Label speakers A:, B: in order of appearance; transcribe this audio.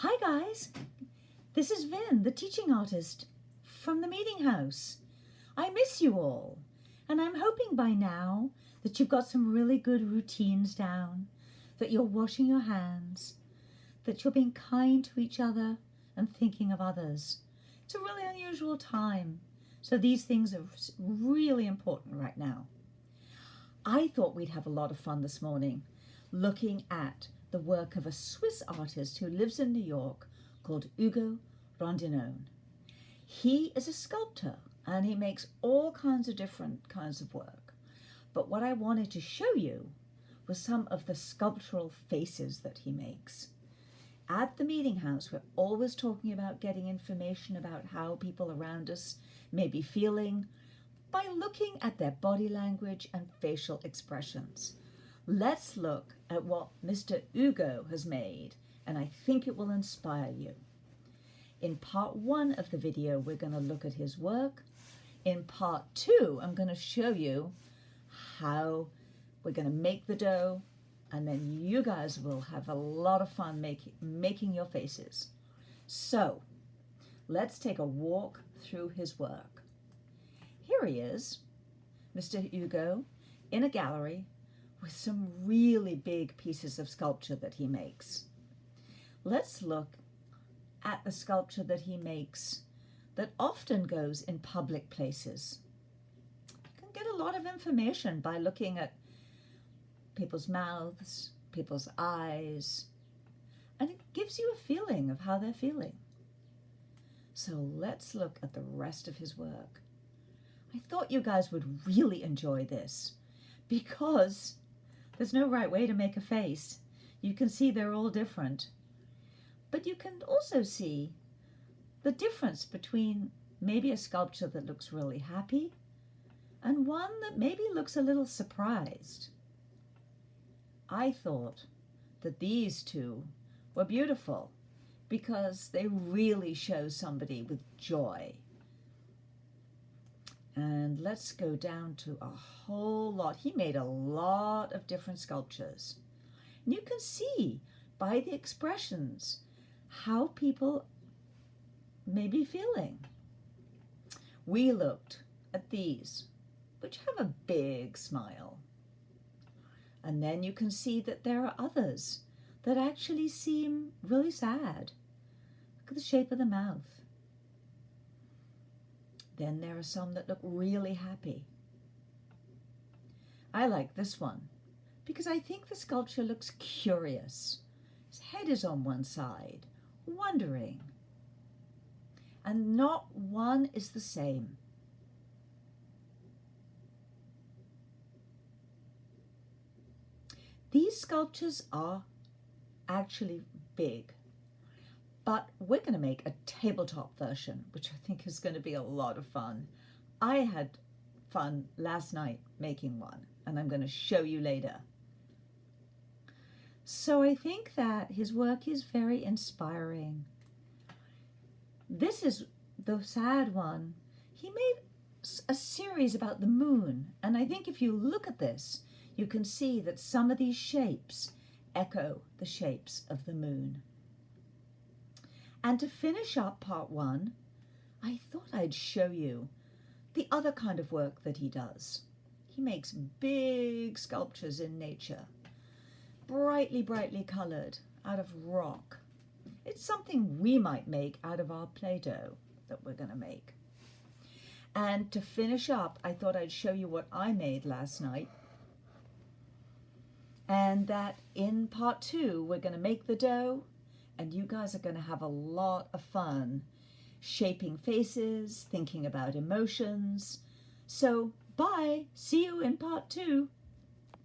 A: Hi guys, this is Vin, the teaching artist from the meeting house. I miss you all, and I'm hoping by now that you've got some really good routines down, that you're washing your hands, that you're being kind to each other and thinking of others. It's a really unusual time, so these things are really important right now. I thought we'd have a lot of fun this morning looking at the work of a Swiss artist who lives in New York called Ugo Rondinone. He is a sculptor and he makes all kinds of different kinds of work. But what I wanted to show you was some of the sculptural faces that he makes. At the meeting house, we're always talking about getting information about how people around us may be feeling by looking at their body language and facial expressions. Let's look at what Mr. Ugo has made, and I think it will inspire you. In part 1 of the video, we're going to look at his work. In part 2, I'm going to show you how we're going to make the dough, and then you guys will have a lot of fun making your faces. So let's take a walk through his work. Here he is, Mr. Ugo, in a gallery with some really big pieces of sculpture that he makes. Let's look at the sculpture that he makes that often goes in public places. You can get a lot of information by looking at people's mouths, people's eyes, and it gives you a feeling of how they're feeling. So let's look at the rest of his work. I thought you guys would really enjoy this because there's no right way to make a face. You can see they're all different. But you can also see the difference between maybe a sculpture that looks really happy and one that maybe looks a little surprised. I thought that these two were beautiful because they really show somebody with joy. And let's go down to a whole lot. He made a lot of different sculptures. And you can see by the expressions how people may be feeling. We looked at these, which have a big smile. And then you can see that there are others that actually seem really sad. Look at the shape of the mouth. Then there are some that look really happy. I like this one because I think the sculpture looks curious. His head is on one side, wondering. And not one is the same. These sculptures are actually big. But we're going to make a tabletop version, which I think is going to be a lot of fun. I had fun last night making one, and I'm going to show you later. So I think that his work is very inspiring. This is the sad one. He made a series about the moon, and I think if you look at this, you can see that some of these shapes echo the shapes of the moon. And to finish up part 1, I thought I'd show you the other kind of work that he does. He makes big sculptures in nature, brightly colored, out of rock. It's something we might make out of our Play-Doh that we're going to make. And to finish up, I thought I'd show you what I made last night. And that in part 2, we're going to make the dough. And you guys are going to have a lot of fun shaping faces, thinking about emotions. So, bye. See you in part 2.